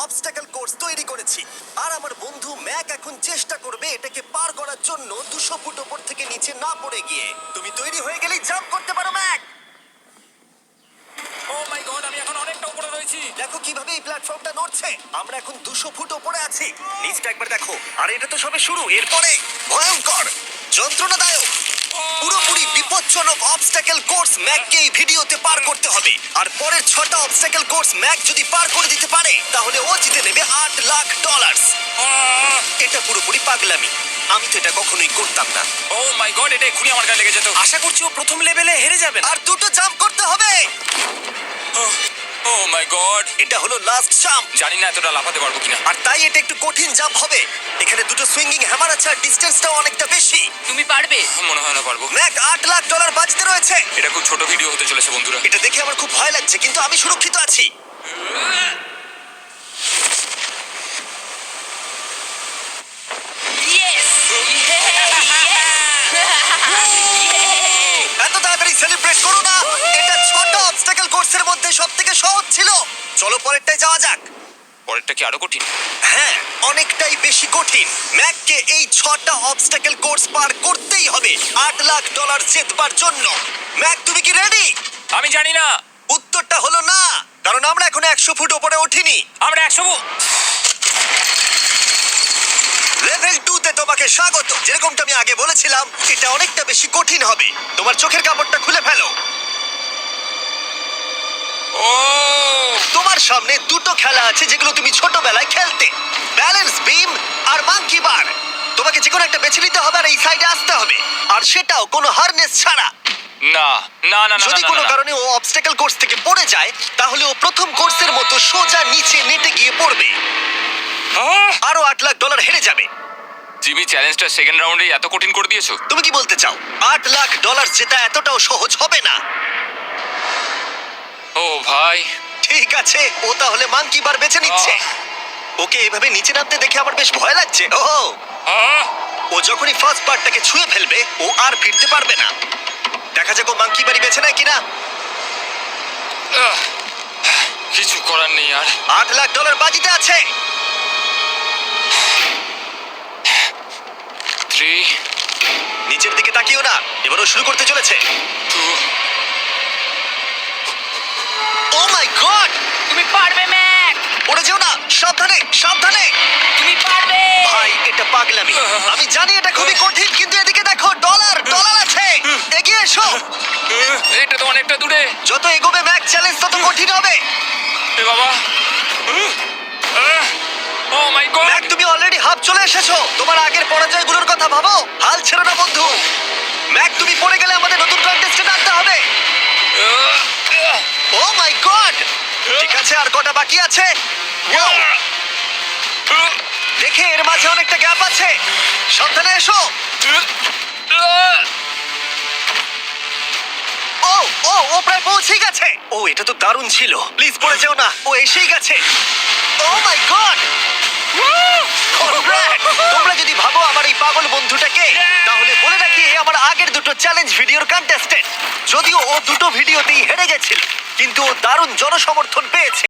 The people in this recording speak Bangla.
অবস্টাকেল কোর্স তৈরি করেছি আর আমার বন্ধু ম্যাক এখন চেষ্টা করবে এটাকে পার করার জন্য 200 ফুট উপর থেকে নিচে না পড়ে গিয়ে। তুমি তৈরি হয়ে গেলেই জাম্প করতে পারো ম্যাক। ও মাই গড, আমি এখন অনেকটা উপরে রয়েছি। দেখো কিভাবে এই প্ল্যাটফর্মটা নড়ছে। আমরা এখন 200 ফুট উপরে আছি। নিচটা একবার দেখো। আর এটা তো সবে শুরু, এরপরে ভয়ঙ্কর, যন্ত্রণাদায়ক, পুরোপুরি বিপজ্জনক অবস্টাকেল কোর্স ম্যাককে এই ভিডিওতে পার করতে হবে। আর পরের 6টা অবস্টাকেল কোর্স ম্যাক যদি পার করে দিতে পারে তাহলে ও জিতে নেবে $8,00,000। এটা পুরোপুরি পাগলামি, আমি তো এটা কখনোই করতাম না। ও মাই গড, এটা এক্ষুনি আমার গায়ে লেগে যেত। আশা করছি ও প্রথম লেভেলে হেরে যাবে না। আর দুটো জাম্প করতে হবে। ও মাই গড, এটা হলো লাস্ট জাম্প, জানি না এতটা লাফাতে পারবো কিনা। আর তাই এটা একটু কঠিন জাম্প হবে। এখানে দুটো সুইঙ্গিং হ্যামার আছে আর ডিসটেন্সটাও অনেকটা বেশি। তুমি পারবে। মনে হয় না পারবো। ম্যাক $8,00,000 বাজিতে রয়েছে। এটা খুব ছোট ভিডিও হতে চলেছে বন্ধুরা। এটা দেখে আমার খুব ভয় লাগছে, কিন্তু আমি সুরক্ষিত আছি। ইয়েস এত তাড়াতাড়ি সেলিব্রেট করো না। এটা 6টা অবস্টাকেল কোর্সের মধ্যে সবথেকে সহজ ছিল। চলো পরেরটায় যাওয়া যাক। পরেরটা কি আরো কঠিন? হ্যাঁ, অনেকটাই বেশি কঠিন। ম্যাককে এই 6টা অবস্টাকেল কোর্স পার করতেই হবে $8,00,000 জেতবার জন্য। ম্যাক, তুমি কি রেডি? আমি জানি না। উত্তরটা হলো না, কারণ আমরা এখন 100 ফুট উপরে উঠিনি। আমরা 100। লেভেল 2 তে তোমাকে স্বাগত। যেরকমটা আমি আগে বলেছিলাম, এটা অনেকটা বেশি কঠিন হবে। তোমার চোখের কাপড়টা খুলে ফেলো। ও তোমার সামনে দুটো খেলা আছে যেগুলো তুমি ছোটবেলায় খেলতে, ব্যালেন্স বিম আর মাঙ্কি বার। তোমাকে যে কোনো একটা বেছে নিতে হবে আর এই সাইডে আসতে হবে, আর সেটাও কোনো হারনেস ছাড়া। না না না না যদি না, কোনো না, না। কারণে ও অবস্টাকেল কোর্স থেকে পড়ে যায়, তাহলে ও প্রথম কোর্সের মতো সোজা নিচে নেটে গিয়ে পড়বে। আহ! আরো $8,00,000 হেরে যাবে। জিমি, চ্যালেঞ্জটা সেকেন্ড রাউন্ডে এত কঠিন করে দিয়েছো। তুমি কি বলতে চাও $8,00,000 জেতা এতটাও সহজ হবে না? ও ভাই, ঠিক আছে, ও তাহলে মাঙ্কি বার বেছে নিচ্ছে। ওকে এভাবে নিচে নামতে দেখে আমার বেশ ভয় লাগছে। ও আহ! ও যখনই ফার্স্ট পার্টটাকে ছুঁয়ে ফেলবে, ও আর ফিরতে পারবে না। দেখা যাক ও মাঙ্কি বাড়ি বেছে নেয় কিনা। আহ! কিছু করার নেই আর। $8,00,000 বাজিতে আছে। 3 নিচের দিকে তাকিও না, এবার ও শুরু করতে চলেছে। 2 ও মাই গড, তুমি পারবে ম্যাক। পড়ে যেও না, সাবধানে সাবধানে। তুমি পারবে। ভাই, এটা পাগলামি। আমি জানি এটা খুবই কঠিন, কিন্তু এদিকে দেখো, ডলার আছে। এগিয়ে এসো। এটা তো অনেকটা দূরে। যত এগোবে ম্যাক চ্যালেঞ্জ তত কঠিন হবে। এ বাবা। ও মাই গড। ম্যাক, তুমি অলরেডি হাফ চলে এসেছো। তোমার আগের পরাজয়গুলোর কথা ভাবো। হাল ছেড়ো না বন্ধু। ম্যাক, তুমি পড়ে গেলে আমাদের নতুন কন্টেস্টেন্ট আনতে হবে। ও মাই গড। ঠিক আছে, আর কটা বাকি আছে? Wow! দেখে এর মাঝে অনেকটা গ্যাপ আছে। সাবধানে এসো। ও ও ও প্রায় পৌঁছেই গেছে। ও, এটা তো দারুণ ছিল। প্লিজ পড়ে যেও না, ও এসেই গেছে। ও মাই গড, তোমরা যদি ভাবো আমার এই পাগল বন্ধুটাকে, তাহলে বলে রাখি এ আমার আগের দুটো চ্যালেঞ্জ ভিডিওর কন্টেস্টেন্ট। যদিও ও দুটো ভিডিওতেই হেরে গেছিল, কিন্তু ও দারুণ জনসমর্থন পেয়েছে।